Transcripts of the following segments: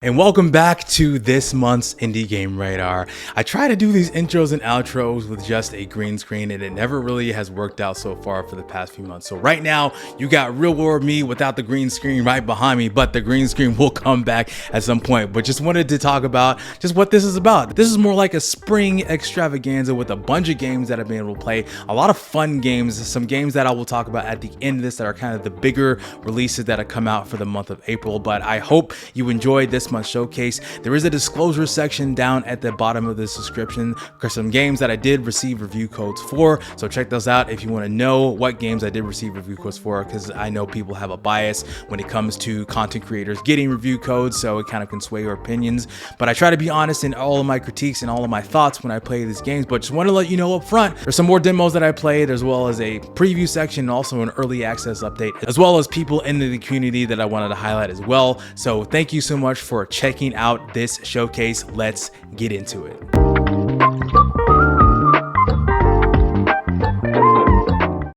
And welcome back to this month's Indie Game Radar. I try to do these intros and outros with just a green screen, and it never really has worked out so far for the past few months. So right now, you got real world me without the green screen right behind me, but the green screen will come back at some point. But just wanted to talk about just what this is about. This is more like a spring extravaganza with a bunch of games that I've been able to play. A lot of fun games, some games that I will talk about at the end of this that are kind of the bigger releases that have come out for the month of April. But I hope you enjoyed this month's showcase. There is a disclosure section down at the bottom of this description for some games that I did receive review codes for, so check those out if you want to know what games I did receive review codes for, because I know people have a bias when it comes to content creators getting review codes, so it kind of can sway your opinions. But I try to be honest in all of my critiques and all of my thoughts when I play these games, but just want to let you know up front, there's some more demos that I played, as well as a preview section and also an early access update, as well as people in the community that I wanted to highlight as well. So thank you so much for checking out this showcase. Let's get into it.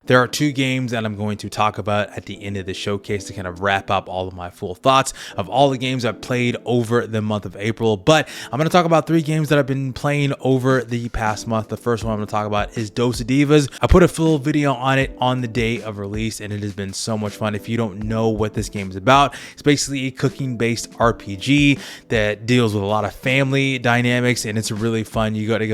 There are two games that I'm going to talk about at the end of the showcase to kind of wrap up all of my full thoughts of all the games I've played over the month of April. But I'm going to talk about three games that I've been playing over the past month. The first one I'm going to talk about is Dosa Divas. I put a full video on it on the day of release, and it has been so much fun. If you don't know what this game is about, it's basically a cooking-based RPG that deals with a lot of family dynamics, and it's really fun. You got to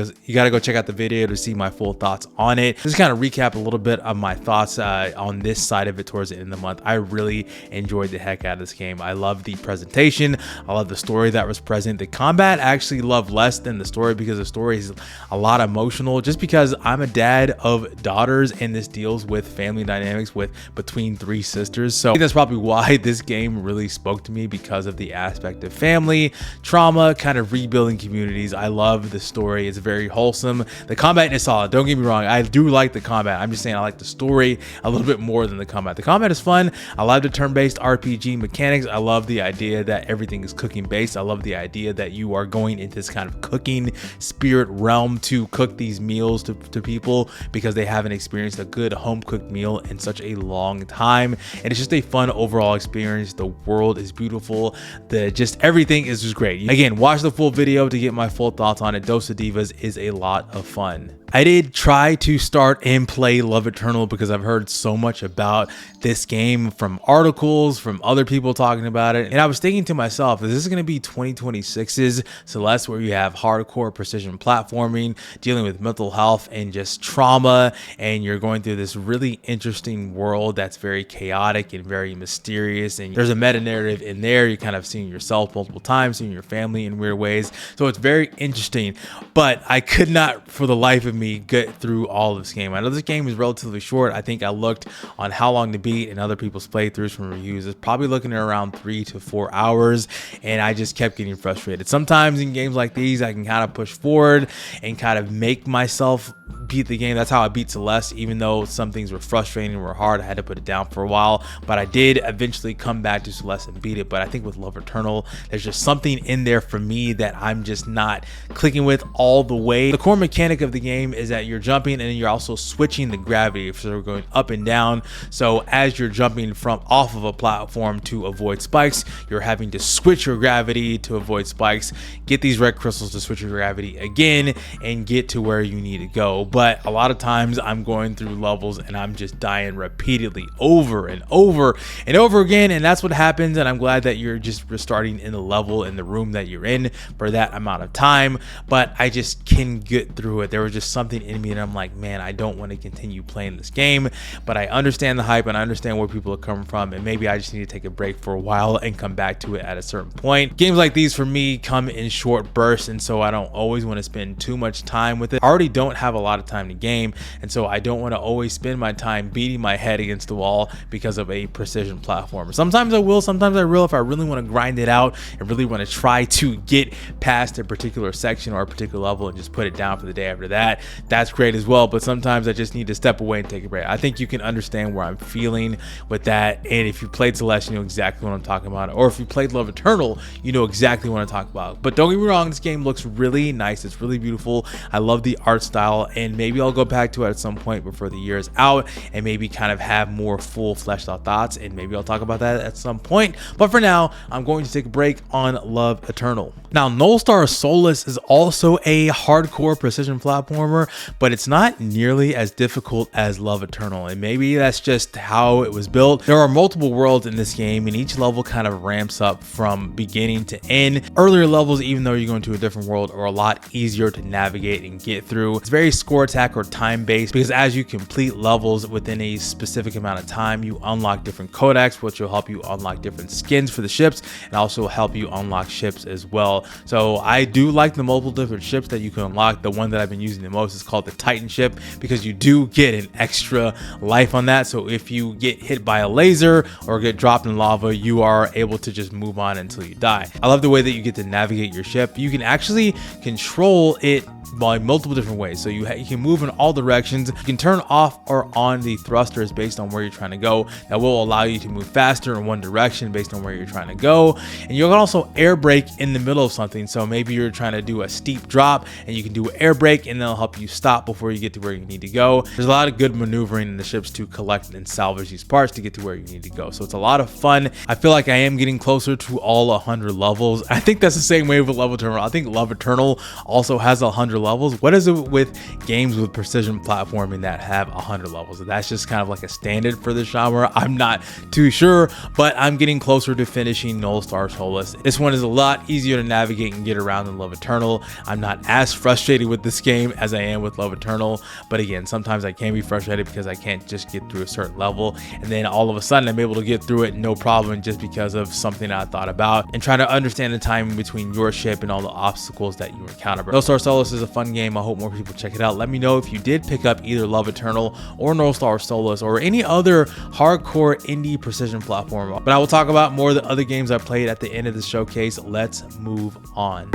go check out the video to see my full thoughts on it. Just kind of recap a little bit of my thoughts on this side of it towards the end of the month. I really enjoyed the heck out of this game. I love the presentation. I love the story that was present. The combat I actually love less than the story, because the story is a lot emotional, just because I'm a dad of daughters and this deals with family dynamics between three sisters. So I think that's probably why this game really spoke to me, because of the aspect of family, trauma, kind of rebuilding communities. I love the story. It's very wholesome. The combat is solid. Don't get me wrong. I do like the combat. I'm just saying I like the story a little bit more than the combat. The combat is fun. I love the turn-based RPG mechanics. I love the idea that everything is cooking based. I love the idea that you are going into this kind of cooking spirit realm to cook these meals to people, because they haven't experienced a good home-cooked meal in such a long time. And it's just a fun overall experience. The world is beautiful. Just everything is just great. Again, watch the full video to get my full thoughts on it. Dosa Divas is a lot of fun. I did try to start and play Love Eternal, because I've heard so much about this game from articles, from other people talking about it. And I was thinking to myself, is this going to be 2026's Celeste, where you have hardcore precision platforming, dealing with mental health and just trauma, and you're going through this really interesting world that's very chaotic and very mysterious, and there's a meta narrative in there. You're kind of seeing yourself multiple times, seeing your family in weird ways. So it's very interesting, but I could not for the life of me get through all of this game. I know this game is relatively short. I think I looked on how long to beat and other people's playthroughs from reviews. It's probably looking at around 3 to 4 hours, and I just kept getting frustrated. Sometimes in games like these, I can kind of push forward and kind of make myself beat the game. That's how I beat Celeste. Even though some things were frustrating and were hard, I had to put it down for a while, but I did eventually come back to Celeste and beat it. But I think with Love Eternal, there's just something in there for me that I'm just not clicking with all the way. The core mechanic of the game is that you're jumping, and then you're also switching the gravity, so we're going up and down. So as you're jumping from off of a platform to avoid spikes, you're having to switch your gravity to avoid spikes, get these red crystals to switch your gravity again, and get to where you need to go. But a lot of times I'm going through levels and I'm just dying repeatedly over and over and over again, and that's what happens. And I'm glad that you're just restarting in the level, in the room that you're in, for that amount of time. But I just can get through it. There was just something in me and I'm like, man, I don't want to continue playing this game, but I understand the hype and I understand where people are coming from, and maybe I just need to take a break for a while and come back to it at a certain point. Games like these for me come in short bursts, and so I don't always want to spend too much time with it. I already don't have a lot of time to game, and so I don't want to always spend my time beating my head against the wall because of a precision platformer. Sometimes I will, sometimes I will, if I really want to grind it out and really want to try to get past a particular section or a particular level and just put it down for the day after that. That's great as well, but sometimes I just need to step away and take a break. I think you can understand where I'm feeling with that, and if you played Celeste, you know exactly what I'm talking about, or if you played Love Eternal, you know exactly what I'm talking about. But don't get me wrong, this game looks really nice. It's really beautiful. I love the art style, and and maybe I'll go back to it at some point before the year is out and maybe kind of have more full fleshed out thoughts, and maybe I'll talk about that at some point. But for now, I'm going to take a break on Love Eternal. Now, Nullstar Solus is also a hardcore precision platformer, but it's not nearly as difficult as Love Eternal, and maybe that's just how it was built. There are multiple worlds in this game, and each level kind of ramps up from beginning to end. Earlier levels, even though you're going to a different world, are a lot easier to navigate and get through. It's very score attack or time based, because as you complete levels within a specific amount of time, you unlock different codex, which will help you unlock different skins for the ships and also help you unlock ships as well. So I do like the multiple different ships that you can unlock. The one that I've been using the most is called the Titan ship, because you do get an extra life on that. So if you get hit by a laser or get dropped in lava, you are able to just move on until you die. I love the way that you get to navigate your ship. You can actually control it by multiple different ways. So you can move in all directions. You can turn off or on the thrusters based on where you're trying to go. That will allow you to move faster in one direction based on where you're trying to go. And you can also air brake in the middle of something. So maybe you're trying to do a steep drop and you can do air brake, and that'll help you stop before you get to where you need to go. There's a lot of good maneuvering in the ships to collect and salvage these parts to get to where you need to go. So it's a lot of fun. I feel like I am getting closer to all 100 levels. I think that's the same way with Love Eternal. I think Love Eternal also has 100 levels. What is it with games with precision platforming that have 100 levels? That's just kind of like a standard for the genre. I'm not too sure, but I'm getting closer to finishing Nullstar Solus. This one is a lot easier to navigate and get around than Love Eternal. I'm not as frustrated with this game as I am with Love Eternal, but again, sometimes I can be frustrated because I can't just get through a certain level, and then all of a sudden I'm able to get through it no problem just because of something I thought about and trying to understand the timing between your ship and all the obstacles that you encounter. Nullstar Solus is a fun game. I hope more people check it out. Let me know if you did pick up either Love Eternal or Nullstar Solus or any other hardcore indie precision platform. But I will talk about more of the other games I played at the end of the showcase. Let's move on.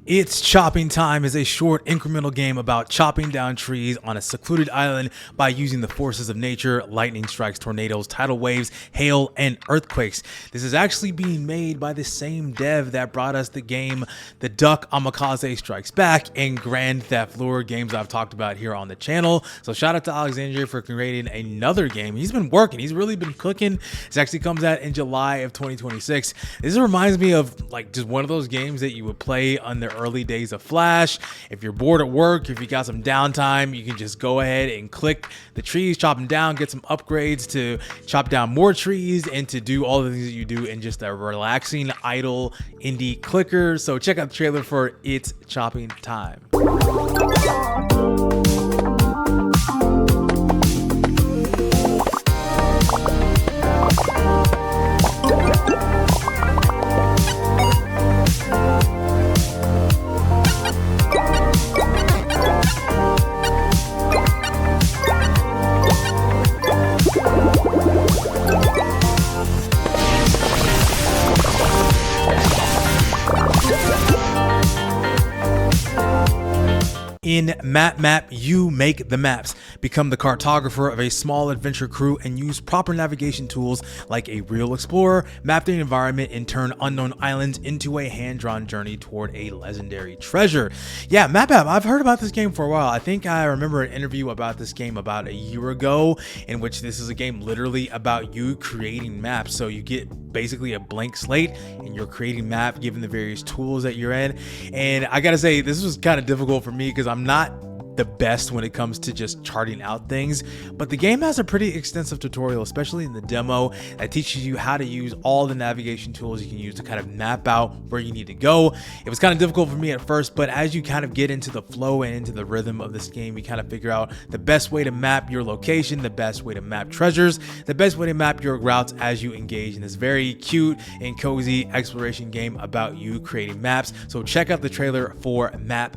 It's Chopping Time is a short incremental game about chopping down trees on a secluded island by using the forces of nature, lightning strikes, tornadoes, tidal waves, hail, and earthquakes. This is actually being made by the same dev that brought us the game The Duck Amakaze Strikes Back and Grand Theft Lure, games I've talked about here on the channel. So shout out to Alexandria for creating another game. He's been working. He's really been cooking. This actually comes out in July of 2026. This reminds me of like just one of those games that you would play on the early days of Flash. If you're bored at work, if you got some downtime, you can just go ahead and click the trees, chop them down, get some upgrades to chop down more trees and to do all the things that you do in just a relaxing, idle indie clicker. So check out the trailer for It's Chopping Time. In Map, you make the maps. Become the cartographer of a small adventure crew and use proper navigation tools like a real explorer, map the environment and turn unknown islands into a hand-drawn journey toward a legendary treasure. Yeah, Map, I've heard about this game for a while. I think I remember an interview about this game about a year ago in which this is a game literally about you creating maps. So you get basically a blank slate and you're creating map given the various tools that you're in. And I gotta say, this was kind of difficult for me because I'm not the best when it comes to just charting out things, but the game has a pretty extensive tutorial, especially in the demo, that teaches you how to use all the navigation tools you can use to kind of map out where you need to go. It was kind of difficult for me at first, but as you kind of get into the flow and into the rhythm of this game, you kind of figure out the best way to map your location, the best way to map treasures, the best way to map your routes as you engage in this very cute and cozy exploration game about you creating maps. So check out the trailer for Map.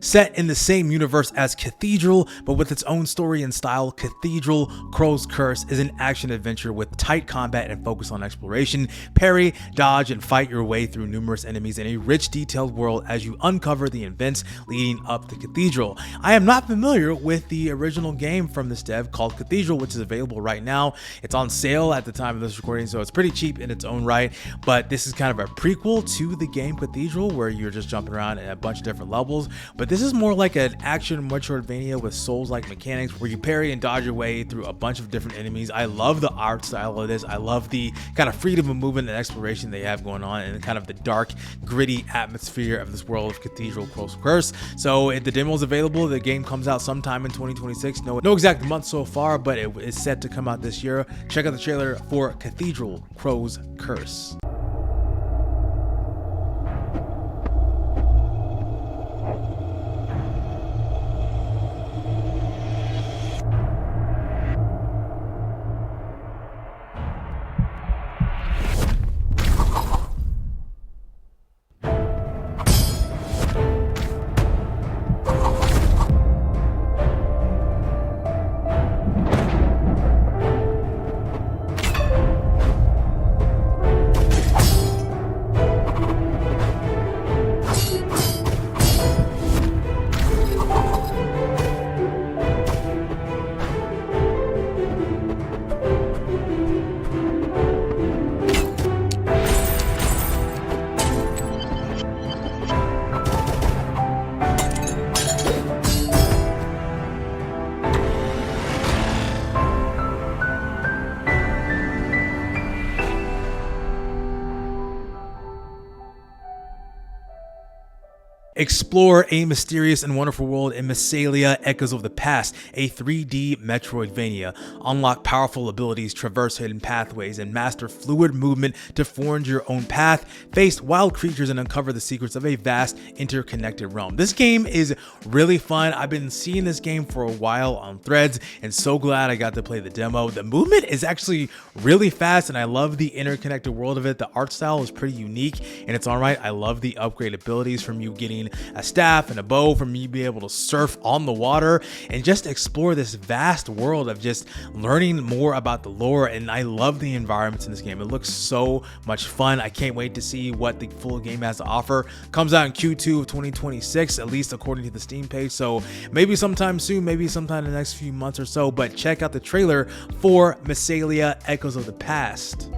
Set in the same universe as Cathedral, but with its own story and style, Cathedral Crow's Curse is an action-adventure with tight combat and focus on exploration, parry, dodge, and fight your way through numerous enemies in a rich, detailed world as you uncover the events leading up to Cathedral. I am not familiar with the original game from this dev called Cathedral, which is available right now. It's on sale at the time of this recording, so it's pretty cheap in its own right, but this is kind of a prequel to the game Cathedral, where you're just jumping around in a bunch of different levels. But this is more like an action Metroidvania with Souls-like mechanics where you parry and dodge your way through a bunch of different enemies. I love the art style of this. I love the kind of freedom of movement and exploration they have going on, and kind of the dark, gritty atmosphere of this world of Cathedral Crow's Curse. So the demo is available. The game comes out sometime in 2026. No exact month so far, but it is set to come out this year. Check out the trailer for Cathedral Crow's Curse. Explore a mysterious and wonderful world in Mysalia Echoes of the Past, a 3D Metroidvania. Unlock powerful abilities, traverse hidden pathways, and master fluid movement to forge your own path, face wild creatures, and uncover the secrets of a vast, interconnected realm. This game is really fun. I've been seeing this game for a while on threads, and so glad I got to play the demo. The movement is actually really fast, and I love the interconnected world of it. The art style is pretty unique, and it's alright. I love the upgrade abilities, from you getting a staff and a bow, from me being able to surf on the water and just explore this vast world of just learning more about the lore. And I love the environments in this game. It looks so much fun. I can't wait to see what the full game has to offer. Comes out in Q2 of 2026, at least according to the Steam page, so maybe sometime soon, maybe sometime in the next few months or so. But check out the trailer for Mysalia Echoes of the Past.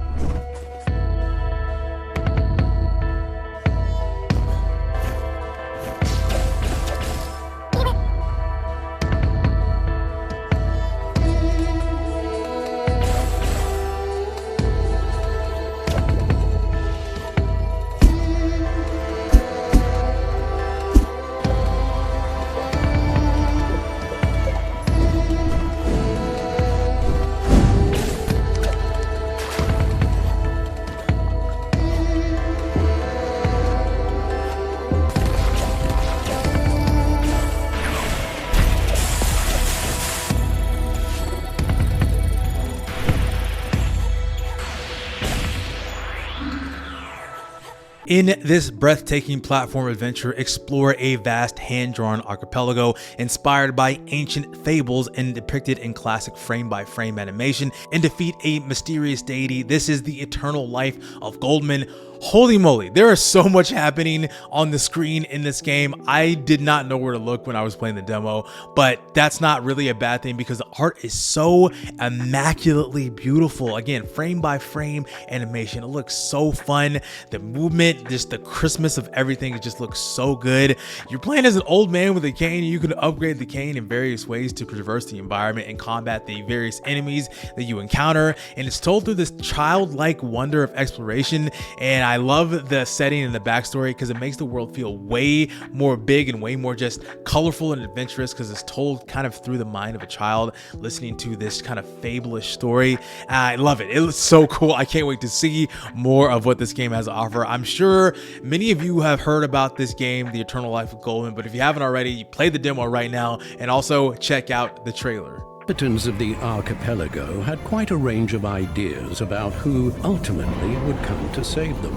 In this breathtaking platform adventure, explore a vast hand-drawn archipelago inspired by ancient fables and depicted in classic frame-by-frame animation, and defeat a mysterious deity. This is the eternal life of Goldman. Holy moly, there is so much happening on the screen in this game. I did not know where to look when I was playing the demo, but that's not really a bad thing because the art is so immaculately beautiful. Again, frame by frame animation. It looks so fun. The movement, just the Christmas of everything, it just looks so good. You're playing as an old man with a cane. You can upgrade the cane in various ways to traverse the environment and combat the various enemies that you encounter. And it's told through this childlike wonder of exploration. And I love the setting and the backstory because it makes the world feel way more big and way more just colorful and adventurous, because it's told kind of through the mind of a child listening to this kind of fabulous story. I love it. It looks so cool. I can't wait to see more of what this game has to offer. I'm sure many of you have heard about this game, The Eternal Life of Goldman, but if you haven't already, play the demo right now and also check out the trailer. Inhabitants of the archipelago had quite a range of ideas about who ultimately would come to save them.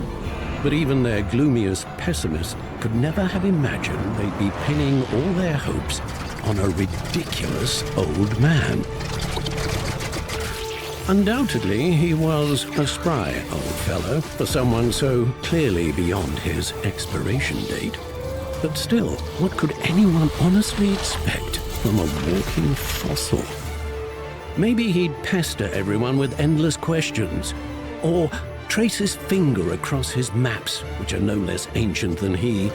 But even their gloomiest pessimists could never have imagined they'd be pinning all their hopes on a ridiculous old man. Undoubtedly, he was a spry old fellow for someone so clearly beyond his expiration date. But still, what could anyone honestly expect from a walking fossil? Maybe he'd pester everyone with endless questions, or trace his finger across his maps, which are no less ancient than he.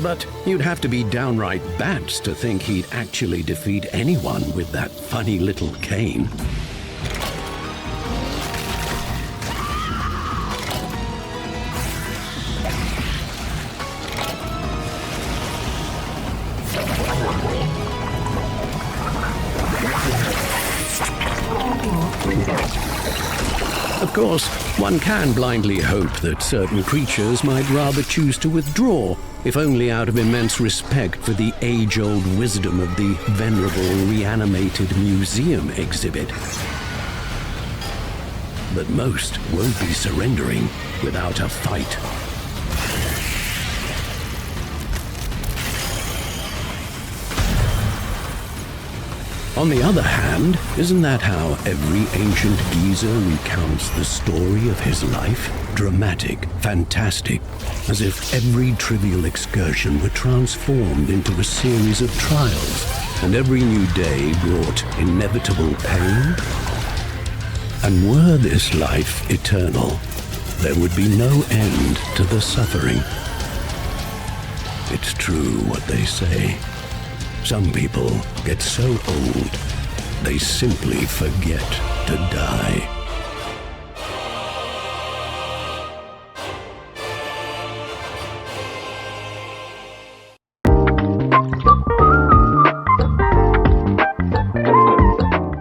But you'd have to be downright bats to think he'd actually defeat anyone with that funny little cane. Of course, one can blindly hope that certain creatures might rather choose to withdraw, if only out of immense respect for the age-old wisdom of the venerable reanimated museum exhibit. But most won't be surrendering without a fight. On the other hand, isn't that how every ancient geezer recounts the story of his life? Dramatic, fantastic, as if every trivial excursion were transformed into a series of trials, and every new day brought inevitable pain. And were this life eternal, there would be no end to the suffering. It's true what they say. Some people get so old, they simply forget to die.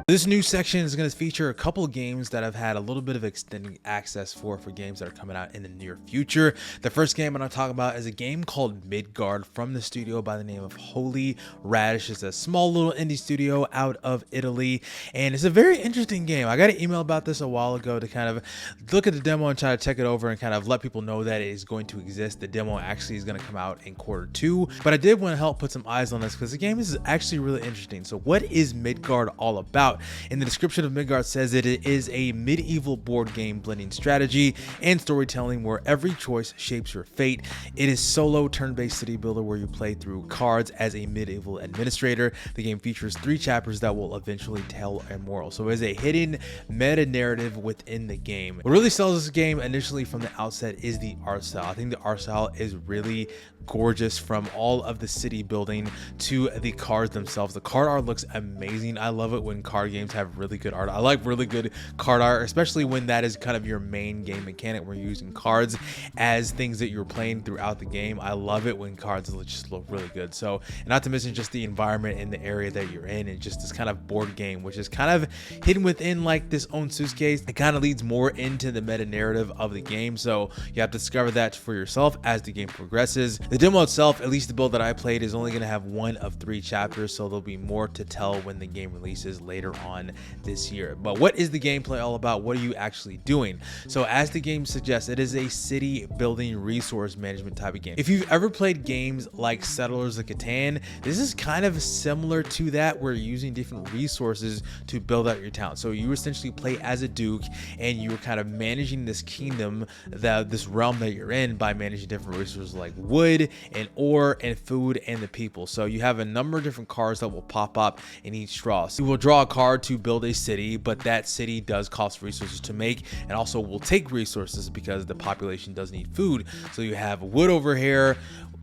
This new section is going to feature a couple of games that I've had a little bit of extending access for games that are coming out in the near future. The first game I'm going to talk about is a game called Midgard from the studio by the name of Holy Radish. It's a small little indie studio out of Italy, and it's a very interesting game. I got an email about this a while ago to kind of look at the demo and try to check it over and kind of let people know that it is going to exist. The demo actually is going to come out in Q2, but I did want to help put some eyes on this because the game is actually really interesting. So what is Midgard all about? In the description of Midgard says it is a medieval board game blending strategy and storytelling where every choice shapes your fate. It is solo turn-based city builder where you play through cards as a medieval administrator. The game features 3 chapters that will eventually tell a moral. So there's a hidden meta narrative within the game. What really sells this game initially from the outset is the art style. I think the art style is really gorgeous, from all of the city building to the cards themselves. The card art looks amazing. I love it when card games have really good art. I like really good card art, especially when that is kind of your main game mechanic where you're using cards as things that you're playing throughout the game. I love it when cards just look really good. So, and not to mention just the environment in the area that you're in, and just this kind of board game which is kind of hidden within like this own suitcase. It kind of leads more into the meta narrative of the game, so you have to discover that for yourself as the game progresses. The demo itself, at least the build that I played, is only going to have 1 of 3 chapters, so there'll be more to tell when the game releases later on this year. But what is the gameplay all about? What are you actually doing? So as the game suggests, it is a city building resource management type of game. If you've ever played games like Settlers of Catan, this is kind of similar to that, where you're using different resources to build out your town. So you essentially play as a duke, and you're kind of managing this kingdom, this realm that you're in, by managing different resources like wood and ore and food and the people. So you have a number of different cards that will pop up in each draw. So you will draw a card to build a city, but that city does cost resources to make, and also will take resources because the population does need food. So you have wood over here,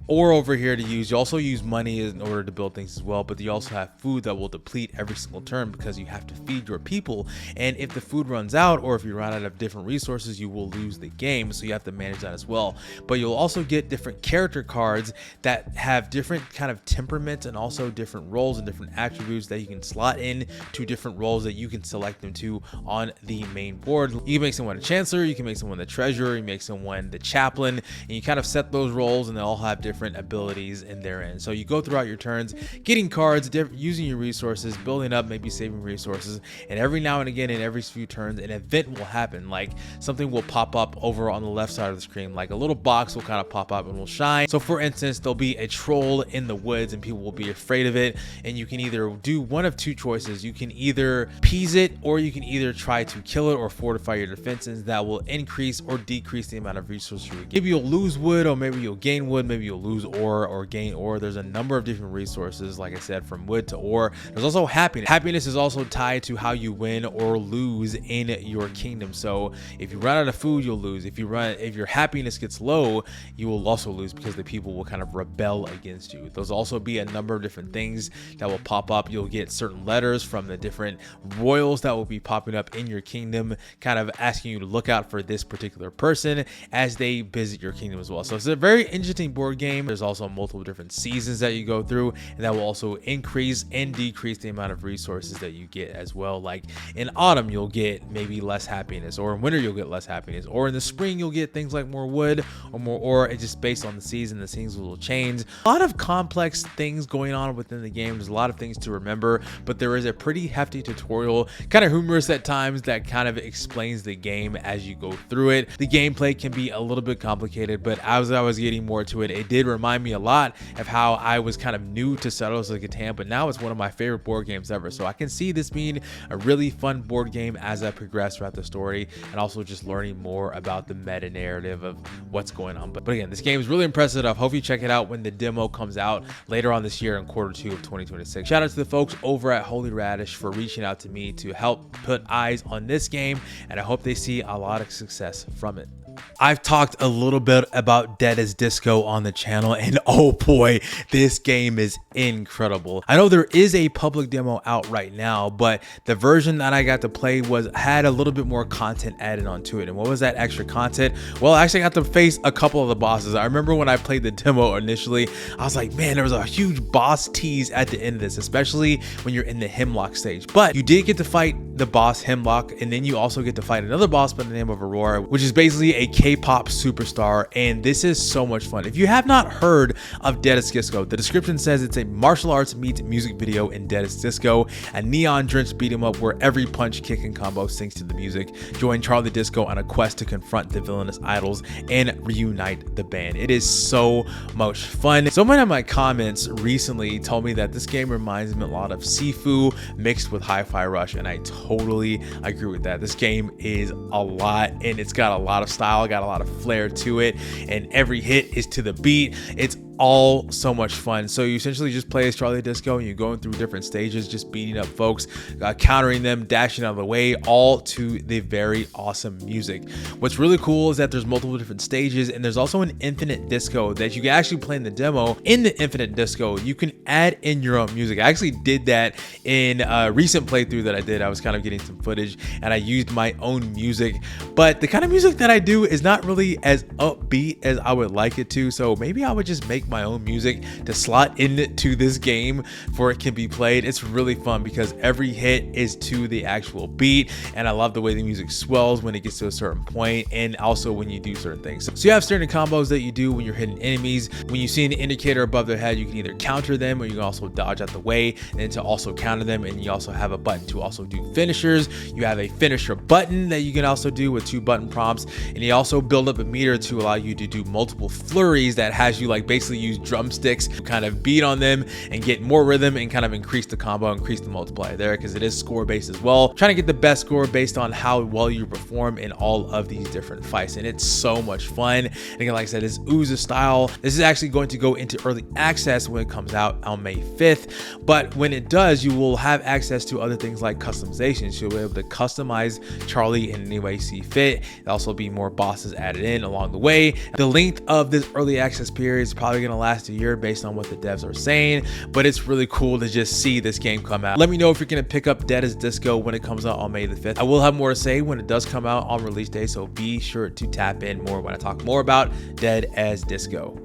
ore over here to use. You also use money in order to build things as well, but you also have food that will deplete every single turn because you have to feed your people, and if the food runs out, or if you run out of different resources, you will lose the game. So you have to manage that as well. But you'll also get different character cards that have different kind of temperaments, and also different roles and different attributes that you can slot in to different roles that you can select them to on the main board. You can make someone a chancellor, you can make someone the treasurer, you make someone the chaplain, and you kind of set those roles, and they all have different different abilities in therein. So you go throughout your turns, getting cards, using your resources, building up, maybe saving resources, and every now and again in every few turns an event will happen. Like something will pop up over on the left side of the screen, like a little box will kind of pop up and will shine. So for instance, there'll be a troll in the woods and people will be afraid of it, and you can either do one of two choices. You can either appease it, or you can either try to kill it or fortify your defenses. That will increase or decrease the amount of resources you get. Maybe you'll lose wood, or maybe you'll gain wood, maybe you'll lose ore or gain ore. There's a number of different resources, like I said, from wood to ore. There's also happiness. Happiness is also tied to how you win or lose in your kingdom. So if you run out of food, you'll lose. If your happiness gets low, you will also lose, because the people will kind of rebel against you. There's also be a number of different things that will pop up. You'll get certain letters from the different royals that will be popping up in your kingdom, kind of asking you to look out for this particular person as they visit your kingdom as well. So it's a very interesting board game. There's also multiple different seasons that you go through, and that will also increase and decrease the amount of resources that you get as well. Like in autumn, you'll get maybe less happiness, or in winter you'll get less happiness, or in the spring you'll get things like more wood or more ore. It's just based on the season. The seasons will change. A lot of complex things going on within the game. There's a lot of things to remember, but there is a pretty hefty tutorial, kind of humorous at times, that kind of explains the game as you go through it. The gameplay can be a little bit complicated, but as I was getting more to it, it did remind me a lot of how I was kind of new to Solus of Catan, but now it's one of my favorite board games ever. So I can see this being a really fun board game as I progress throughout the story, and also just learning more about the meta narrative of what's going on. But again, this game is really impressive. I hope you check it out when the demo comes out later on this year in Q2 of 2026. Shout out to the folks over at Holy Radish for reaching out to me to help put eyes on this game, and I hope they see a lot of success from it. I've talked a little bit about Dead as Disco on the channel, and oh boy, this game is incredible. I know there is a public demo out right now, but the version that I got to play had a little bit more content added onto it. And what was that extra content? Well, I actually got to face a couple of the bosses. I remember when I played the demo initially, I was like, man, there was a huge boss tease at the end of this, especially when you're in the Hemlock stage. But you did get to fight the boss Hemlock, and then you also get to fight another boss by the name of Aurora, which is basically a K-pop superstar, and this is so much fun. If you have not heard of Dead as Disco, the description says it's a martial arts meets music video in Dead as Disco, a neon-drenched beat 'em up where every punch, kick, and combo syncs to the music. Join Charlie Disco on a quest to confront the villainous idols and reunite the band. It is so much fun. Someone in my comments recently told me that this game reminds me a lot of Sifu mixed with Hi-Fi Rush, and I totally agree with that. This game is a lot, and it's got a lot of style, got a lot of flair to it, and every hit is to the beat. It's all so much fun. So you essentially just play as Charlie Disco, and you're going through different stages, just beating up folks, countering them, dashing out of the way, all to the very awesome music. What's really cool is that there's multiple different stages, and there's also an infinite disco that you can actually play in the demo. In the infinite disco, you can add in your own music. I actually did that in a recent playthrough that I did. I was kind of getting some footage, and I used my own music, but the kind of music that I do is not really as upbeat as I would like it to. So maybe I would just make my own music to slot into this game for it can be played. It's really fun because every hit is to the actual beat, and I love the way the music swells when it gets to a certain point, and also when you do certain things. So you have certain combos that you do when you're hitting enemies. When you see an indicator above their head, you can either counter them, or you can also dodge out the way and then to also counter them. And you also have a button to also do finishers. You have a finisher button that you can also do with 2 button prompts, and you also build up a meter to allow you to do multiple flurries that has you like basically use drumsticks to kind of beat on them and get more rhythm and kind of increase the combo, increase the multiplier there, because it is score based as well. Trying to get the best score based on how well you perform in all of these different fights, and it's so much fun. And again, like I said, it's Uza style. This is actually going to go into early access when it comes out on May 5th, but when it does, you will have access to other things like customizations. You'll be able to customize Charlie in any way you see fit. There'll also be more bosses added in along the way. The length of this early access period is probably going to last a year based on what the devs are saying, but it's really cool to just see this game come out. Let me know if you're going to pick up Dead as Disco when it comes out on May the 5th. I will have more to say when it does come out on release day, so be sure to tap in more when I talk more about Dead as Disco.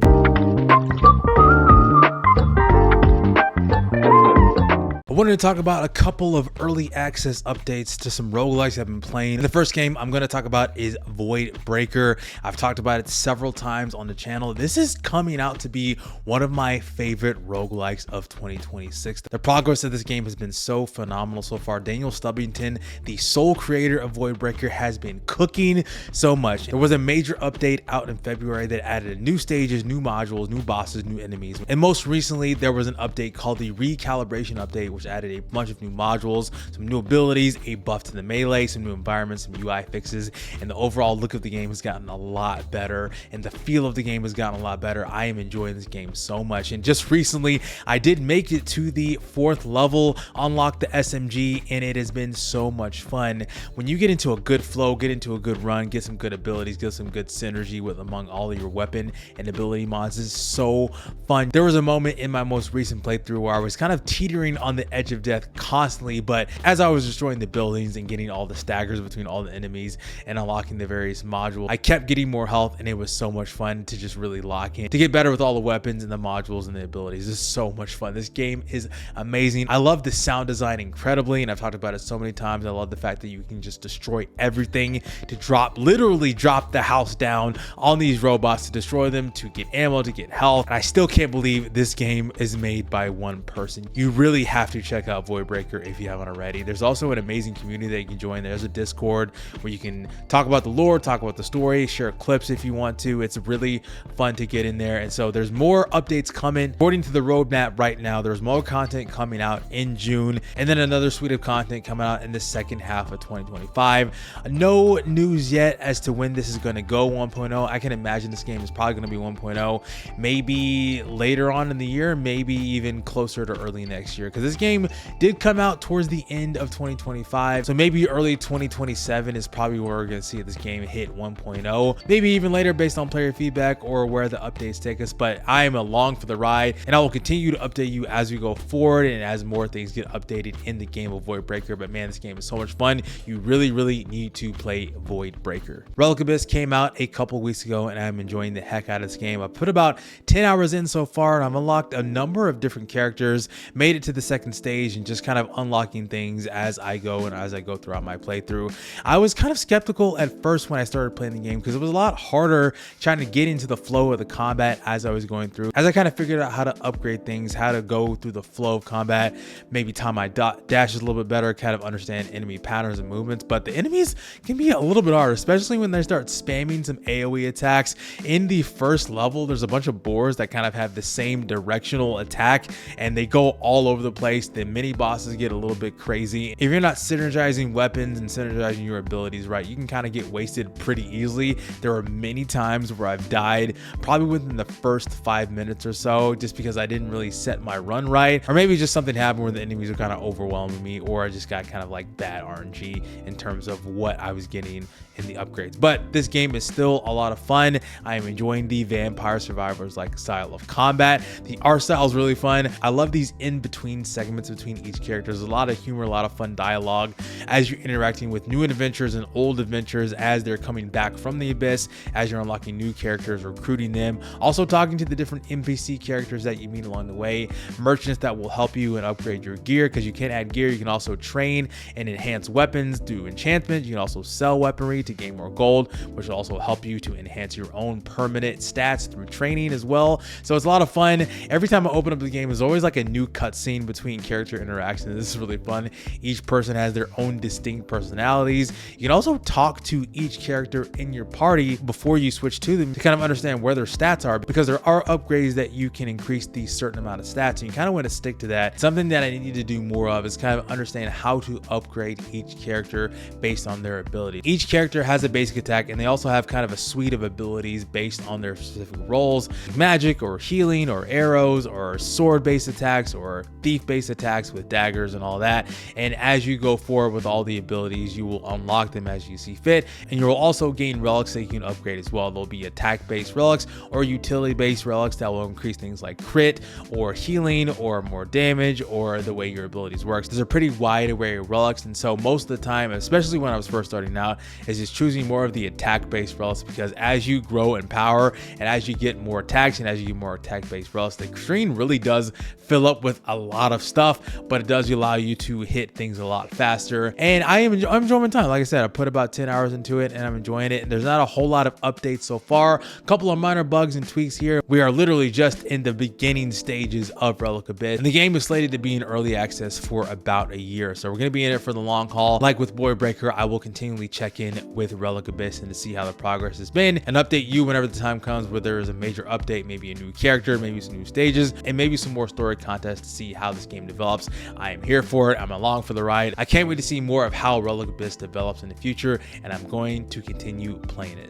wanted to talk about a couple of early access updates to some roguelikes I've been playing. And the first game I'm going to talk about is Void Breaker. I've talked about it several times on the channel. This is coming out to be one of my favorite roguelikes of 2026. The progress of this game has been so phenomenal so far. Daniel Stubbington, the sole creator of Void Breaker, has been cooking so much. There was a major update out in February that added new stages, new modules, new bosses, new enemies. And most recently, there was an update called the Recalibration Update, which added a bunch of new modules, some new abilities, a buff to the melee, some new environments, some UI fixes, and the overall look of the game has gotten a lot better, and the feel of the game has gotten a lot better. I am enjoying this game so much, and just recently, I did make it to the 4th level, unlock the SMG, and it has been so much fun. When you get into a good flow, get into a good run, get some good abilities, get some good synergy with among all of your weapon and ability mods, is so fun. There was a moment in my most recent playthrough where I was kind of teetering on the edge of death constantly, but as I was destroying the buildings and getting all the staggers between all the enemies and unlocking the various modules, I kept getting more health, and it was so much fun to just really lock in, to get better with all the weapons and the modules and the abilities. It's so much fun. This game is amazing. I love the sound design incredibly, and I've talked about it so many times. I love the fact that you can just destroy everything, to literally drop the house down on these robots, to destroy them, to get ammo, to get health. And I still can't believe this game is made by one person. You really have to check out Void Breaker if you haven't already. There's also an amazing community that you can join. There's a Discord where you can talk about the lore, talk about the story, share clips if you want to. It's really fun to get in there. And so there's more updates coming. According to the roadmap right now, there's more content coming out in June, and then another suite of content coming out in the second half of 2025. No news yet as to when this is going to go 1.0. I can imagine this game is probably going to be 1.0, maybe later on in the year, maybe even closer to early next year, because this game did come out towards the end of 2025, so maybe early 2027 is probably where we're going to see this game hit 1.0, maybe even later based on player feedback or where the updates take us. But I am along for the ride, and I will continue to update you as we go forward and as more things get updated in the game of Void Breaker. But man, this game is so much fun. You really need to play Void Breaker. Relic Abyss came out a couple weeks ago, and I'm enjoying the heck out of this game. I put about 10 hours in so far, and I've unlocked a number of different characters, made it to the second stage, and just kind of unlocking things as I go and as I go throughout my playthrough. I was kind of skeptical at first when I started playing the game, because it was a lot harder trying to get into the flow of the combat as I was going through. As I kind of figured out how to upgrade things, how to go through the flow of combat, maybe time my dashes a little bit better, kind of understand enemy patterns and movements. But the enemies can be a little bit hard, especially when they start spamming some AoE attacks. In the first level, there's a bunch of boars that kind of have the same directional attack, and they go all over the place. The mini bosses get a little bit crazy. If you're not synergizing weapons and synergizing your abilities right, you can kind of get wasted pretty easily. There are many times where I've died probably within the first 5 minutes or so, just because I didn't really set my run right, or maybe just something happened where the enemies are kind of overwhelming me, or I just got kind of like bad RNG in terms of what I was getting in the upgrades. But this game is still a lot of fun. I am enjoying the Vampire Survivors like style of combat. The art style is really fun. I love these in-between segments between each character. There's a lot of humor, a lot of fun dialogue as you're interacting with new adventures and old adventures, as they're coming back from the abyss, as you're unlocking new characters, recruiting them, also talking to the different NPC characters that you meet along the way, merchants that will help you and upgrade your gear, because you can add gear. You can also train and enhance weapons, do enchantment. You can also sell weaponry to gain more gold, which will also help you to enhance your own permanent stats through training as well. So it's a lot of fun. Every time I open up the game, there's always like a new cutscene between character interactions. This is really fun. Each person has their own distinct personalities. You can also talk to each character in your party before you switch to them to kind of understand where their stats are, because there are upgrades that you can increase these certain amount of stats, and you kind of want to stick to that. Something that I need to do more of is kind of understand how to upgrade each character based on their ability. Each character has a basic attack, and they also have kind of a suite of abilities based on their specific roles: magic or healing or arrows or sword based attacks or thief based attacks with daggers and all that. And as you go forward with all the abilities, you will unlock them as you see fit, and you will also gain relics that you can upgrade as well. There'll be attack based relics or utility based relics that will increase things like crit or healing or more damage or the way your abilities works. There's a pretty wide array of relics, and so most of the time, especially when I was first starting out, is just choosing more of the attack based relics, because as you grow in power and as you get more attacks and as you get more attack based relics, the screen really does fill up with a lot of stuff. stuff, but it does allow you to hit things a lot faster. And I'm enjoying my time. Like I said, I put about 10 hours into it and I'm enjoying it. And there's not a whole lot of updates so far. A couple of minor bugs and tweaks here. We are literally just in the beginning stages of Relic Abyss. And the game is slated to be in early access for about a year. So we're going to be in it for the long haul. Like with Boy Breaker, I will continually check in with Relic Abyss and to see how the progress has been and update you whenever the time comes where there is a major update, maybe a new character, maybe some new stages, and maybe some more story contests to see how this game develops. I am here for it. I'm along for the ride. I can't wait to see more of how Relic Abyss develops in the future, and I'm going to continue playing it.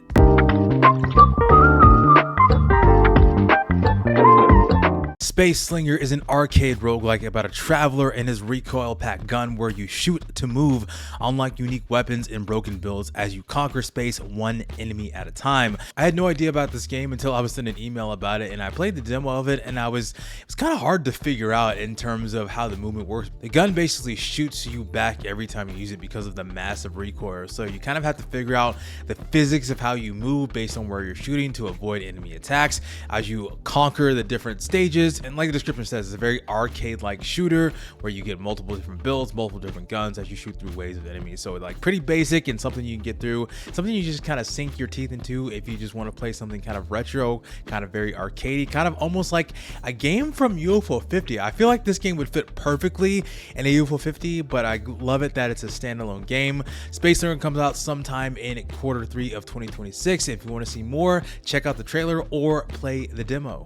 Space Slinger is an arcade roguelike about a traveler and his recoil-packed gun where you shoot to move, unlock unique weapons and broken builds as you conquer space one enemy at a time. I had no idea about this game until I was sent an email about it, and I played the demo of it, and it was kind of hard to figure out in terms of how the movement works. The gun basically shoots you back every time you use it because of the massive recoil, so you kind of have to figure out the physics of how you move based on where you're shooting to avoid enemy attacks as you conquer the different stages. And like the description says, it's a very arcade-like shooter where you get multiple different builds, multiple different guns as you shoot through waves of enemies. So like pretty basic and something you can get through, something you just kind of sink your teeth into if you just want to play something kind of retro, kind of very arcadey, kind of almost like a game from UFO 50. I feel like this game would fit perfectly in a UFO 50, but I love it that it's a standalone game. Space Slinger comes out sometime in Q3 of 2026. If you want to see more, check out the trailer or play the demo.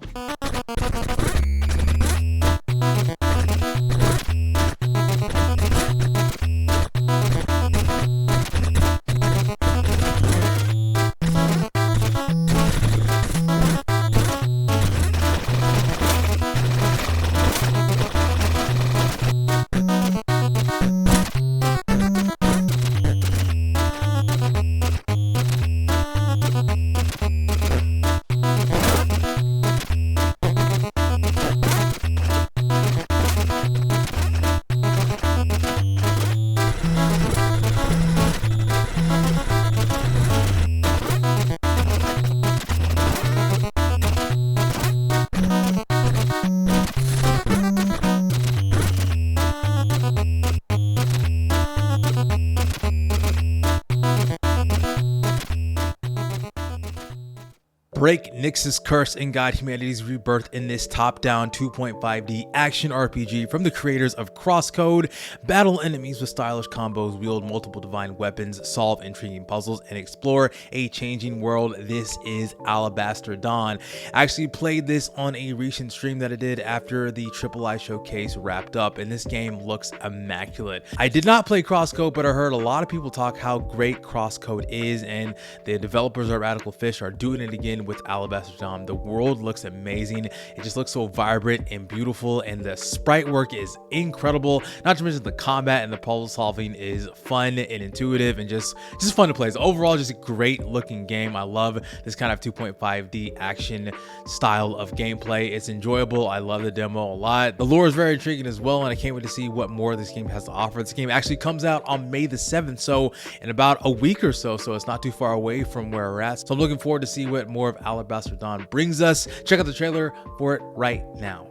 Break Nyx's curse and guide humanity's rebirth in this top-down 2.5D action RPG from the creators of Crosscode. Battle enemies with stylish combos, wield multiple divine weapons, solve intriguing puzzles, and explore a changing world. This is Alabaster Dawn. I actually played this on a recent stream that I did after the III showcase wrapped up, and this game looks immaculate. I did not play Crosscode, but I heard a lot of people talk how great Crosscode is, and the developers of Radical Fish are doing it again with Alabaster Dawn. The world looks amazing. It just looks so vibrant and beautiful, and the sprite work is incredible. Not to mention the combat and the puzzle solving is fun and intuitive and just fun to play. So overall, just a great looking game. I love this kind of 2.5D action style of gameplay. It's enjoyable. I love the demo a lot. The lore is very intriguing as well, and I can't wait to see what more this game has to offer. This game actually comes out on May the 7th, so in about a week or so it's not too far away from where we're at. So I'm looking forward to see what more of Alabaster Dawn brings us. Check out the trailer for it right now.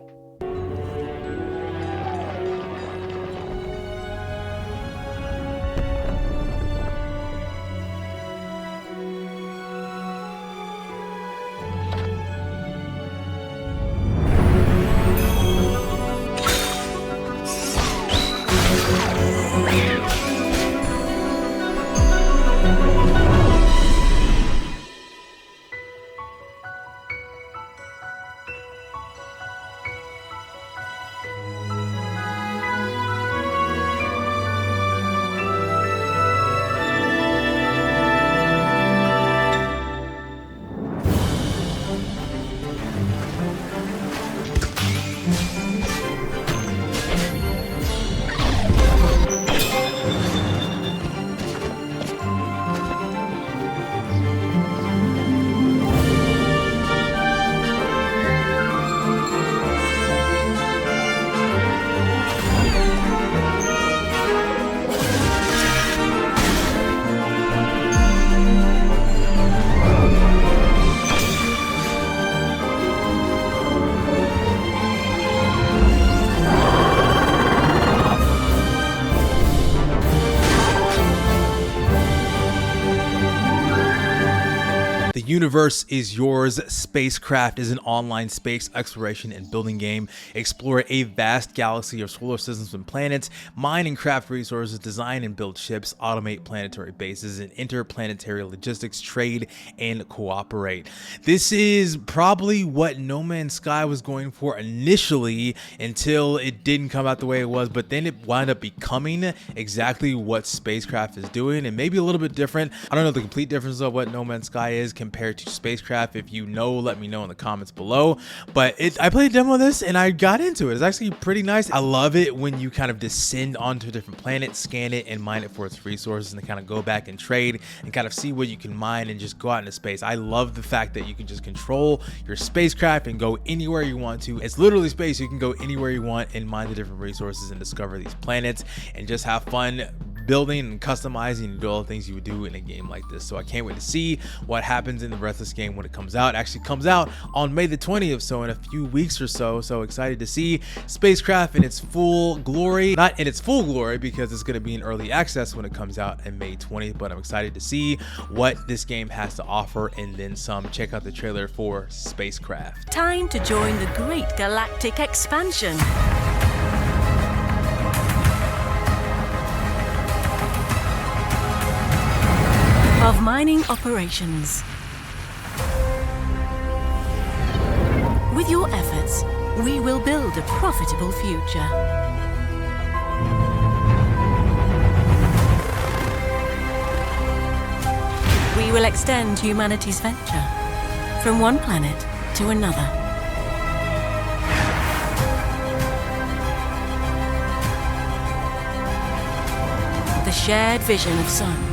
The universe is yours. Spacecraft is an online space exploration and building game. Explore a vast galaxy of solar systems and planets, mine and craft resources, design and build ships, automate planetary bases, and interplanetary logistics, trade, and cooperate. This is probably what No Man's Sky was going for initially until it didn't come out the way it was, but then it wound up becoming exactly what Spacecraft is doing, and maybe a little bit different. I don't know the complete difference of what No Man's Sky is compared to Spacecraft. If you know, let me know in the comments below. But I played a demo of this and I got into it. It's actually pretty nice. I love it when you kind of descend onto a different planet, scan it, and mine it for its resources, and then kind of go back and trade and kind of see what you can mine and just go out into space. I love the fact that you can just control your spacecraft and go anywhere you want to. It's literally space. You can go anywhere you want and mine the different resources and discover these planets and just have fun building and customizing and do all the things you would do in a game like this. So I can't wait to see what happens in the rest of this game when it comes out. It actually comes out on May the 20th, so in a few weeks or so. So excited to see Spacecraft in its full glory. Not in its full glory because it's going to be in early access when it comes out in May 20th, but I'm excited to see what this game has to offer and then some. Check out the trailer for Spacecraft. Time to join the great galactic expansion. Of mining operations. With your efforts, we will build a profitable future. We will extend humanity's venture from one planet to another. The shared vision of Sun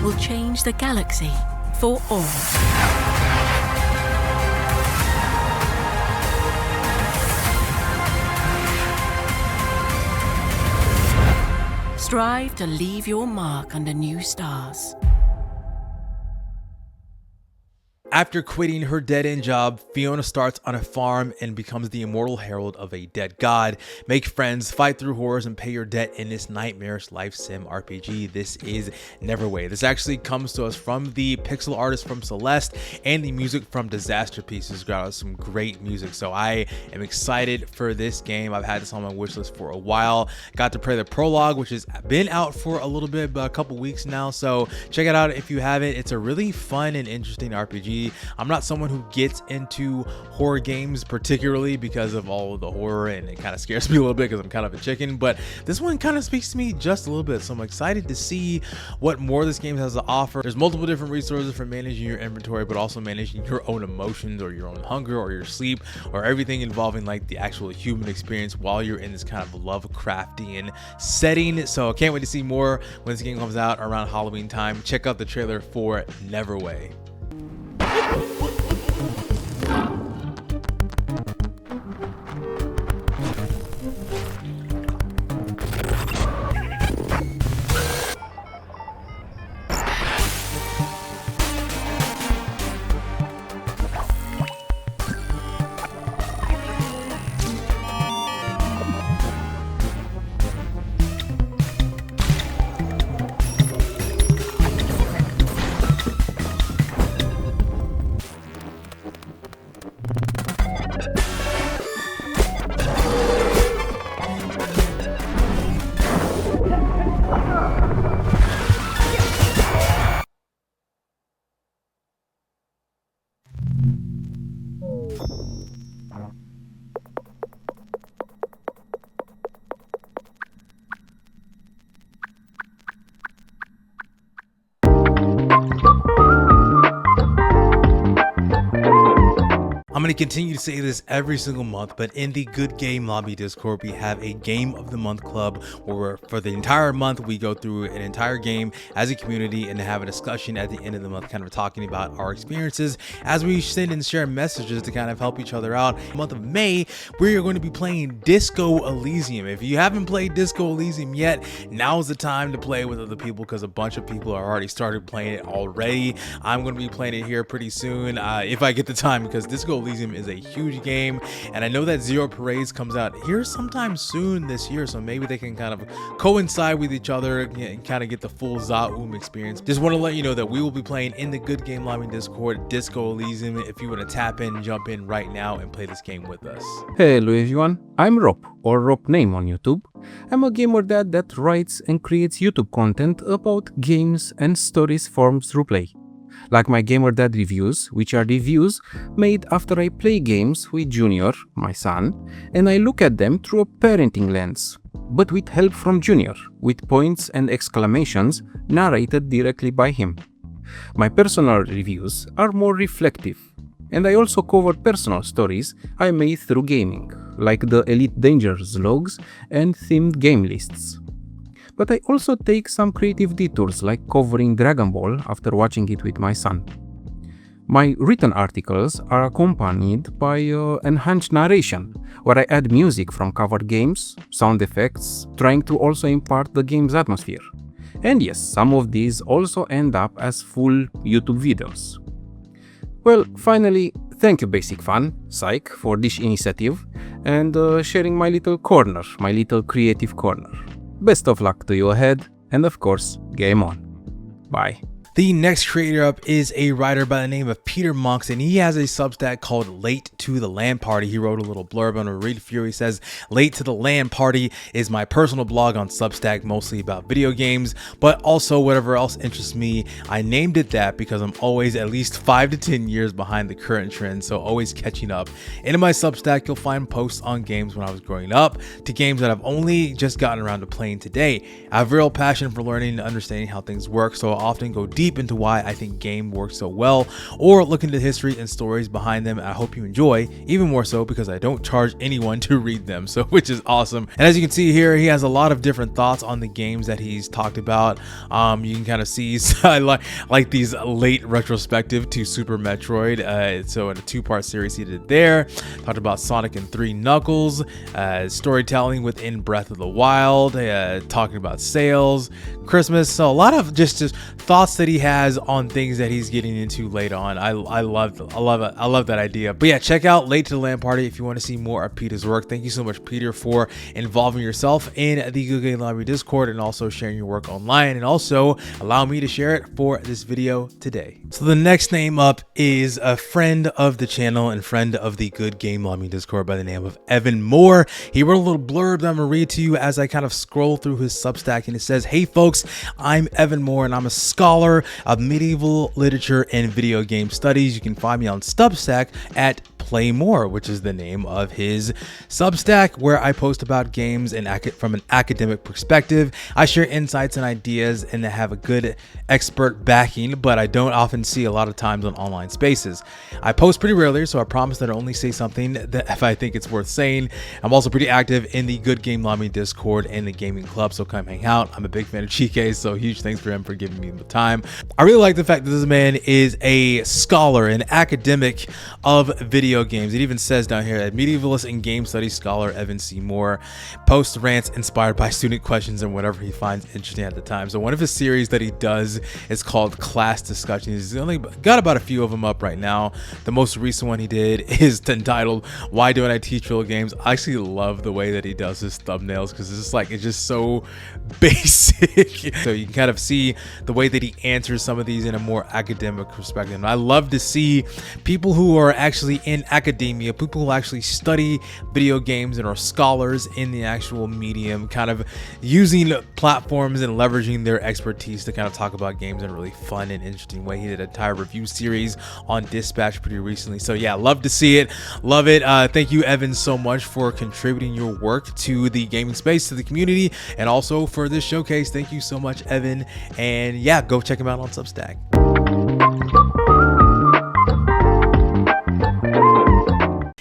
will change the galaxy for all. Strive to leave your mark under new stars. After quitting her dead-end job, Fiona starts on a farm and becomes the immortal herald of a dead god. Make friends, fight through horrors, and pay your debt in this nightmarish life sim RPG. This is Neverway. This actually comes to us from the pixel artist from Celeste and the music from Disaster Pieces. Got us some great music, so I am excited for this game. I've had this on my wish list for a while. Got to play the prologue, which has been out for a little bit, but a couple weeks now, so check it out if you haven't. It's a really fun and interesting RPG. I'm not someone who gets into horror games particularly because of all of the horror, and it kind of scares me a little bit because I'm kind of a chicken, but this one kind of speaks to me just a little bit, so I'm excited to see what more this game has to offer. There's multiple different resources for managing your inventory, but also managing your own emotions or your own hunger or your sleep or everything involving like the actual human experience while you're in this kind of Lovecraftian setting. So I can't wait to see more when this game comes out around Halloween time. Check out the trailer for Neverway. I'm going to continue to say this every single month, but in the Good Game Lobby Discord, we have a Game of the Month club where for the entire month, we go through an entire game as a community and have a discussion at the end of the month, kind of talking about our experiences as we send and share messages to kind of help each other out. In the month of May, we are going to be playing Disco Elysium. If you haven't played Disco Elysium yet, now's the time to play with other people because a bunch of people are already started playing it already. I'm going to be playing it here pretty soon if I get the time, because Disco Elysium Elysium is a huge game, and I know that Zero Parades comes out here sometime soon this year, so maybe they can kind of coincide with each other and kind of get the full Zaum experience. Just want to let you know that we will be playing in the Good Game Lobby Discord, Disco Elysium, if you want to tap in, jump in right now and play this game with us. Hello everyone, I'm Rob, or Rob Name on YouTube. I'm a gamer dad that writes and creates YouTube content about games and stories formed through play. Like my gamer dad reviews, which are reviews made after I play games with Junior, my son, and I look at them through a parenting lens, but with help from Junior, with points and exclamations narrated directly by him. My personal reviews are more reflective, and I also cover personal stories I made through gaming, like the Elite Dangerous logs and themed game lists. But I also take some creative detours, like covering Dragon Ball after watching it with my son. My written articles are accompanied by enhanced narration, where I add music from covered games, sound effects, trying to also impart the game's atmosphere. And yes, some of these also end up as full YouTube videos. Well, finally, thank you Basic Fan, Psych, for this initiative and sharing my little corner, my little creative corner. Best of luck to you ahead, and of course, game on. Bye. The next creator up is a writer by the name of Peter Monks, and he has a Substack called Late to the LAN Party. He wrote a little blurb on a read for you. He says, Late to the LAN Party is my personal blog on Substack, mostly about video games, but also whatever else interests me. I named it that because I'm always at least 5 to 10 years behind the current trend, so always catching up. And in my Substack, you'll find posts on games when I was growing up to games that I've only just gotten around to playing today. I have a real passion for learning and understanding how things work, so I often go deep into why I think game works so well, or look into history and stories behind them. I hope you enjoy, even more so because I don't charge anyone to read them, so which is awesome. And as you can see here, he has a lot of different thoughts on the games that he's talked about. You can kind of see I like these late retrospective to Super Metroid. So in a 2-part series he did there, talked about Sonic and 3 Knuckles, storytelling within Breath of the Wild, talking about sales, Christmas. So a lot of just thoughts that he has on things that he's getting into later on. I love that idea. But yeah, check out Late to the LAN Party if you want to see more of Peter's work. Thank you so much, Peter, for involving yourself in the Good Game Lobby Discord and also sharing your work online, and also allow me to share it for this video today. So the next name up is a friend of the channel and friend of the Good Game Lobby Discord by the name of Evan Moore. He wrote a little blurb that I'm gonna read to you as I kind of scroll through his Substack, and it says, "Hey folks, I'm Evan Moore and I'm a scholar of medieval literature and video game studies. You can find me on Substack at Play More, which is the name of his Substack, where I post about games and from an academic perspective. I share insights and ideas and have a good expert backing, but I don't often see a lot of times on online spaces. I post pretty rarely, so I promise that I only say something that if I think it's worth saying. I'm also pretty active in the Good Game Lobby Discord and the gaming club, so come hang out. I'm a big fan of Chike, so huge thanks for him for giving me the time. I really like the fact that this man is a scholar, an academic of video games. It even says down here that medievalist and game studies scholar Evan C. Moore posts rants inspired by student questions and whatever he finds interesting at the time. So one of his series that he does is called Class Discussions. He's only got about a few of them up right now. The most recent one he did is entitled Why Don't I Teach Real Games? I actually love the way that he does his thumbnails because it's just so basic. So you can kind of see the way that he answers some of these in a more academic perspective. And I love to see people who are actually in academia, people who actually study video games and are scholars in the actual medium, kind of using platforms and leveraging their expertise to kind of talk about games in a really fun and interesting way. He did an entire review series on Dispatch pretty recently. So yeah, love to see it. Love it. Thank you, Evan, so much for contributing your work to the gaming space, to the community, and also for this showcase. Thank you so much, Evan. And yeah, go check him out on Substack.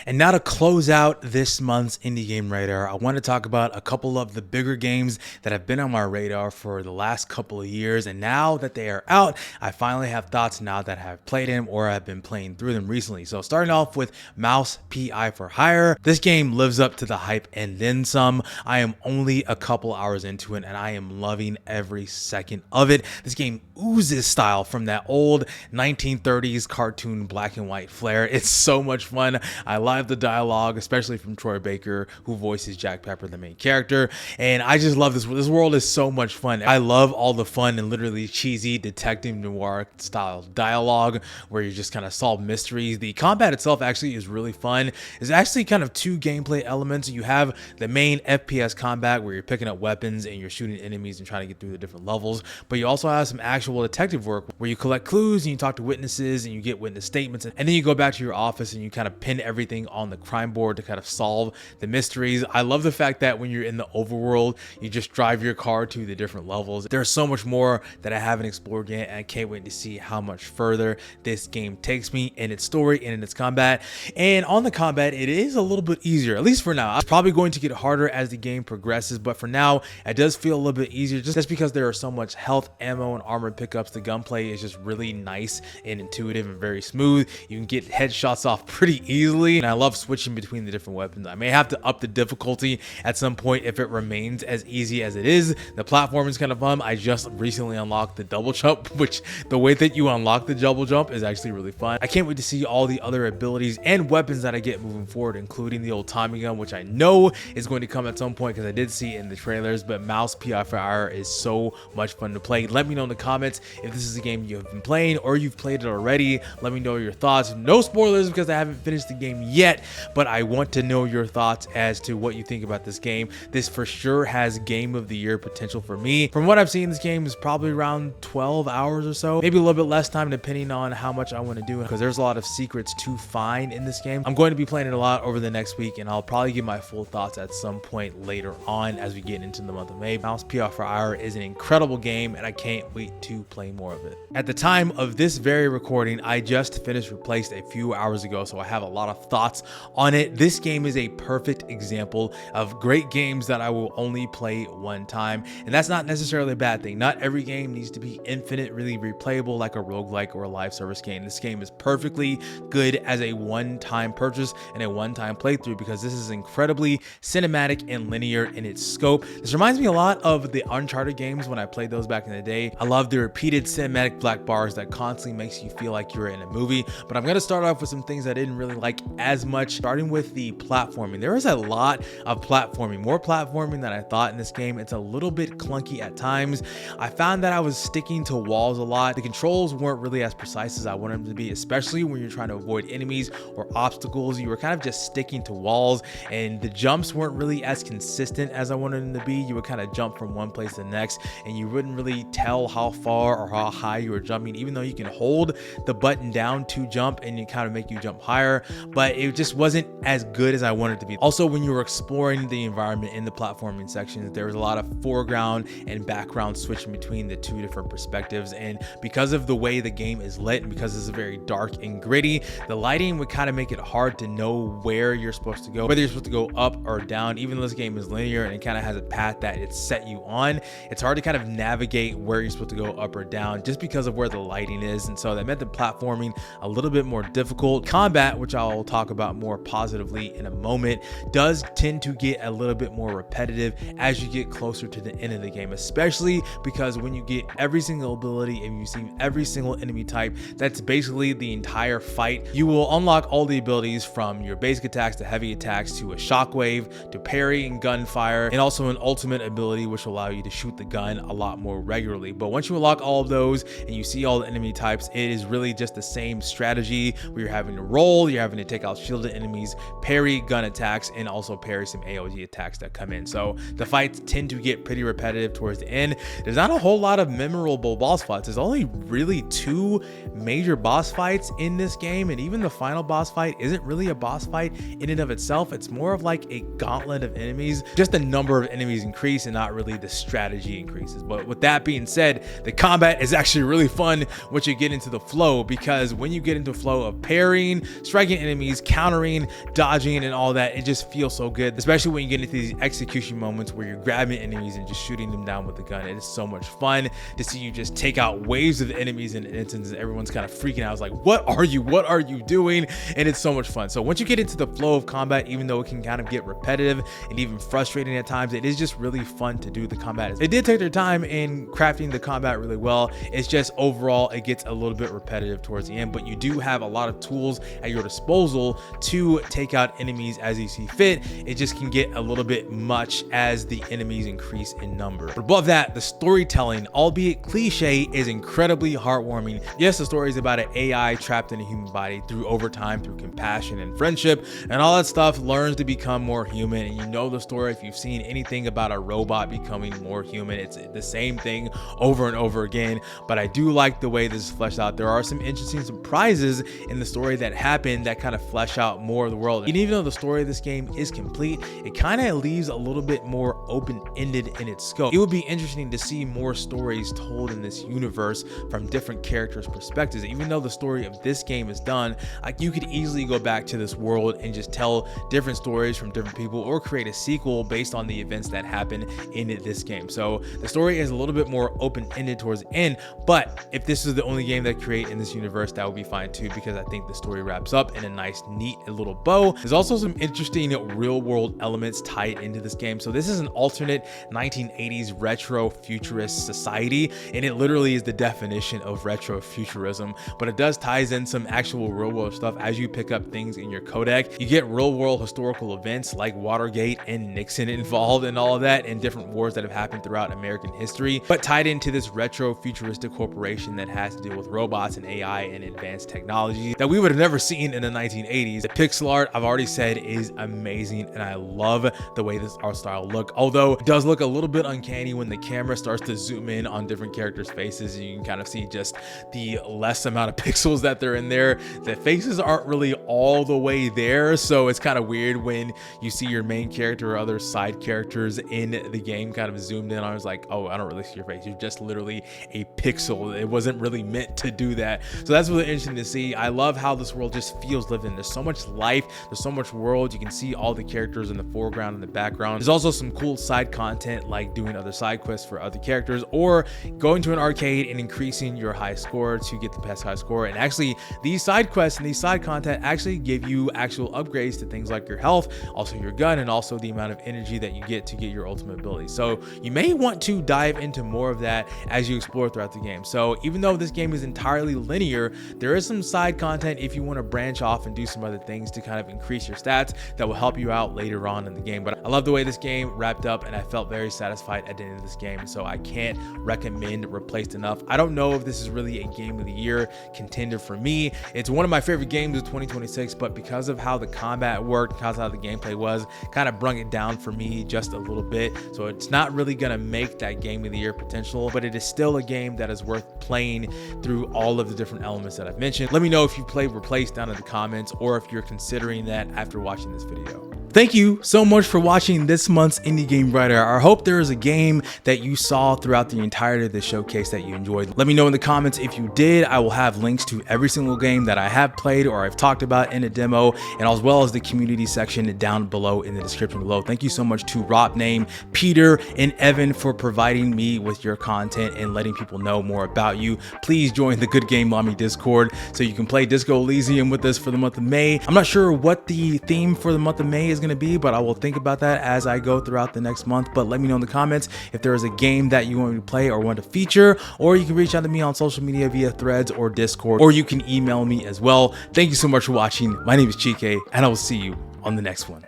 And now to close out this month's indie game radar, I want to talk about a couple of the bigger games that have been on my radar for the last couple of years, and now that they are out, I finally have thoughts now that I have played them or have been playing through them recently. So starting off with Mouse PI for Hire, this game lives up to the hype and then some. I am only a couple hours into it and I am loving every second of it. This game oozes style from that old 1930s cartoon black and white flair. It's so much fun. I love the dialogue, especially from Troy Baker, who voices Jack Pepper, the main character, and I just love this. This world is so much fun. I love all the fun and literally cheesy detective noir style dialogue where you just kind of solve mysteries. The combat itself actually is really fun. There's actually kind of two gameplay elements. You have the main FPS combat where you're picking up weapons and you're shooting enemies and trying to get through the different levels, but you also have some actual detective work where you collect clues and you talk to witnesses and you get witness statements, and then you go back to your office and you kind of pin everything on the crime board to kind of solve the mysteries. I love the fact that when you're in the overworld, you just drive your car to the different levels. There's so much more that I haven't explored yet, and I can't wait to see how much further this game takes me in its story and in its combat. And on the combat, it is a little bit easier, at least for now. It's probably going to get harder as the game progresses, but for now, it does feel a little bit easier just because there are so much health, ammo, and armor pickups. The gunplay is just really nice and intuitive and very smooth. You can get headshots off pretty easily, and I love switching between the different weapons. I may have to up the difficulty at some point if it remains as easy as it is. The platform is kind of fun. I just recently unlocked the double jump, which the way that you unlock the double jump is actually really fun. I can't wait to see all the other abilities and weapons that I get moving forward, including the old Tommy gun, which I know is going to come at some point because I did see it in the trailers. But Mouse PI for Hire is so much fun to play. Let me know in the comments if this is a game you have been playing or you've played it already. Let me know your thoughts. No spoilers because I haven't finished the game yet, but I want to know your thoughts as to what you think about this game. This for sure has game of the year potential for me. From what I've seen, this game is probably around 12 hours or so, maybe a little bit less time depending on how much I want to do, because there's a lot of secrets to find in this game. I'm going to be playing it a lot over the next week, and I'll probably give my full thoughts at some point later on as we get into the month of May. Mouse PI for Hire is an incredible game, and I can't wait to play more of it. At the time of this very recording, I just finished Replaced a few hours ago, so I have a lot of thoughts on it. This game is a perfect example of great games that I will only play one time, and that's not necessarily a bad thing. Not every game needs to be infinite, really replayable like a roguelike or a live service game. This game is perfectly good as a one-time purchase and a one-time playthrough because this is incredibly cinematic and linear in its scope. This reminds me a lot of the Uncharted games when I played those back in the day. I love the repeated cinematic black bars that constantly makes you feel like you're in a movie. But I'm going to start off with some things I didn't really like as much, starting with the platforming. There is a lot of platforming, more platforming than I thought in this game. It's a little bit clunky at times. I found that I was sticking to walls a lot. The controls weren't really as precise as I wanted them to be, especially when you're trying to avoid enemies or obstacles. You were kind of just sticking to walls, and the jumps weren't really as consistent as I wanted them to be. You would kind of jump from one place to the next, and you wouldn't really tell how far or how high you were jumping, even though you can hold the button down to jump and it kind of make you jump higher, but it just wasn't as good as I wanted it to be. Also, when you were exploring the environment in the platforming sections, there was a lot of foreground and background switching between the two different perspectives, and because of the way the game is lit and because it's very dark and gritty, the lighting would kind of make it hard to know where you're supposed to go, whether you're supposed to go up or down. Even though this game is linear and it kind of has a path that it's set you on, it's hard to kind of navigate where you're supposed to go up or down just because of where the lighting is, and so that made the platforming a little bit more difficult. Combat, which I'll talk about more positively in a moment, does tend to get a little bit more repetitive as you get closer to the end of the game, especially because when you get every single ability and you see every single enemy type, that's basically the entire fight. You will unlock all the abilities from your basic attacks to heavy attacks to a shockwave to parry and gunfire, and also an ultimate ability which will allow you to shoot the gun a lot more regularly. But once you unlock all of those and you see all the enemy types, it is really just the same strategy where you're having to roll, you're having to take out shielded enemies, parry gun attacks, and also parry some AoE attacks that come in. So the fights tend to get pretty repetitive towards the end. There's not a whole lot of memorable boss fights. There's only really 2 major boss fights in this game, and even the final boss fight isn't really a boss fight in and of itself. It's more of like a gauntlet of enemies. Just the number of enemies increase and not really the strategy increases. But with that being said, the combat is actually really fun once you get into the flow, because when you get into flow of parrying, striking enemies, countering countering, dodging, and all that. It just feels so good, especially when you get into these execution moments where you're grabbing enemies and just shooting them down with the gun. It is so much fun to see you just take out waves of enemies in an instance, and everyone's kind of freaking out. It's like, what are you doing? And it's so much fun. So once you get into the flow of combat, even though it can kind of get repetitive and even frustrating at times, it is just really fun to do the combat. They did take their time in crafting the combat really well. It's just overall it gets a little bit repetitive towards the end, but you do have a lot of tools at your disposal to take out enemies as you see fit. It just can get a little bit much as the enemies increase in number. But above that, the storytelling, albeit cliche, is incredibly heartwarming. Yes, the story is about an AI trapped in a human body over time through compassion and friendship and all that stuff, learns to become more human. And you know the story if you've seen anything about a robot becoming more human. It's the same thing over and over again, but I do like the way this is fleshed out. There are some interesting surprises in the story that happen that kind of flesh out more of the world. And even though the story of this game is complete, it kind of leaves a little bit more open-ended in its scope. It would be interesting to see more stories told in this universe from different characters' perspectives. Even though the story of this game is done, like, you could easily go back to this world and just tell different stories from different people, or create a sequel based on the events that happen in this game. So the story is a little bit more open-ended towards the end, but if this is the only game that create in this universe, that would be fine too, because I think the story wraps up in a nice, neat little bow. There's also some interesting real-world elements tied into this game. So this is an alternate 1980s retro futurist society, and it literally is the definition of retro futurism, but it does ties in some actual real-world stuff. As you pick up things in your codec, you get real-world historical events like Watergate and Nixon involved and all of that, and different wars that have happened throughout American history, but tied into this retro futuristic corporation that has to deal with robots and AI and advanced technology that we would have never seen in the 1980s. The pixel art, I've already said, is amazing, and I love the way this art style look, although it does look a little bit uncanny when the camera starts to zoom in on different characters' faces. You can kind of see just the less amount of pixels that they're in there. The faces aren't really all the way there, so it's kind of weird when you see your main character or other side characters in the game kind of zoomed in. I was like, oh, I don't really see your face. You're just literally a pixel. It wasn't really meant to do that. So that's really interesting to see. I love how this world just feels lived in. There's so much life, there's so much world. You can see all the characters in the foreground and the background. There's also some cool side content like doing other side quests for other characters, or going to an arcade and increasing your high score to get the best high score. And actually, these side quests and these side content actually give you actual upgrades to things like your health, also your gun, and also the amount of energy that you get to get your ultimate ability. So you may want to dive into more of that as you explore throughout the game. So even though this game is entirely linear, there is some side content if you want to branch off and do some other things to kind of increase your stats that will help you out later on in the game. But I love the way this game wrapped up, and I felt very satisfied at the end of this game, so I can't recommend Replaced enough. I don't know if this is really a game of the year contender for me. It's one of my favorite games of 2026, but because of how the combat worked, because of how the gameplay was, kind of brung it down for me just a little bit. So it's not really gonna make that game of the year potential, but it is still a game that is worth playing through all of the different elements that I've mentioned. Let me know if you played Replaced down in the comments, or if you're considering that after watching this video. Thank you so much for watching this month's Indie Game Writer. I hope there is a game that you saw throughout the entirety of the showcase that you enjoyed. Let me know in the comments if you did. I will have links to every single game that I have played or I've talked about in a demo, and as well as the community section down below in the description below. Thank you so much to Rob Name, Peter, and Evan for providing me with your content and letting people know more about you. Please join the Good Game Mommy Discord so you can play Disco Elysium with us for the month of May. I'm not sure what the theme for the month of May is going to be, but I will think about that as I go throughout the next month. But let me know in the comments if there is a game that you want me to play or want to feature, or you can reach out to me on social media via Threads or Discord, or you can email me as well. Thank you so much for watching. My name is Chike, and I will see you on the next one.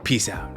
Peace out.